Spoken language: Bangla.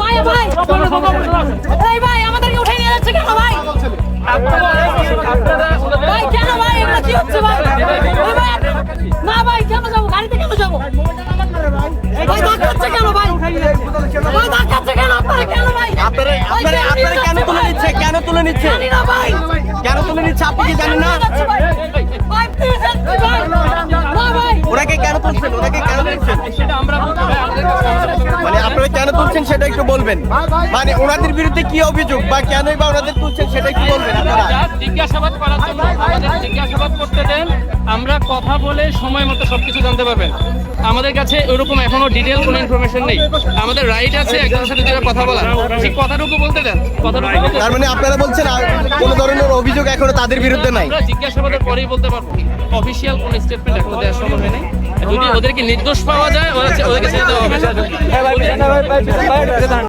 ভাই ভাই এই ভাই আমাদেরকে উঠে নিয়ে যাচ্ছে কেন ভাই? ভাই কেন ভাই এগুলো কি হচ্ছে ভাই? এই ভাই না ভাই কেন যাবো গাড়িতে কেন যাবো? ভাই ধাক্কাচ্ছে কেন ভাই? ভাই ধাক্কাচ্ছে কেন আপনারা কেন ভাই? আপনারা কেন তুলে নিচ্ছে? কেন তুলে নিচ্ছে? জানি না ভাই। কেন তুলে নিচ্ছে আপনি কি জানেন না? ভাই প্লিজ ভাই না ভাই ওনাকে কেন তুলছেন? ওনাকে কেন তুলছেন? সেটা আমরা বলতে মানে আপনারা কেন তুলছেন সেটা একটু বলবেন। মানে ওনাদের বিরুদ্ধে কি অভিযোগ বা কেনই বা ওনাদের তুলছেন সেটা একটু বলবেন আপনারা। জিজ্ঞাসাবাদ করার জন্য আমাদের জিজ্ঞাসাবাদ করতে দেন, আমরা কথা বলে সময় মতো সবকিছু জানতে পারবেন। আমাদের কাছে ওরকম এখনো ডিটেল কোনো ইনফরমেশন নেই। আমাদের রাইট আছে একজনের সাথে যেটা কথা বলা, সেই কথাটুকু বলতে দেন। কথাটুকু বলতে তার মানে আপনারা বলছেন কোনো ধরনের অভিযোগ এখনো তাদের বিরুদ্ধে নাই। আমরা জিজ্ঞাসাবাদের পরেই বলতে পারবো। অফিসিয়াল কোনো স্টেটমেন্ট এখনো দেওয়ার সম্ভব নেই। যদি ওদেরকে নির্দোষ পাওয়া যায় ওদেরকে ছেড়ে দেওয়া হবে।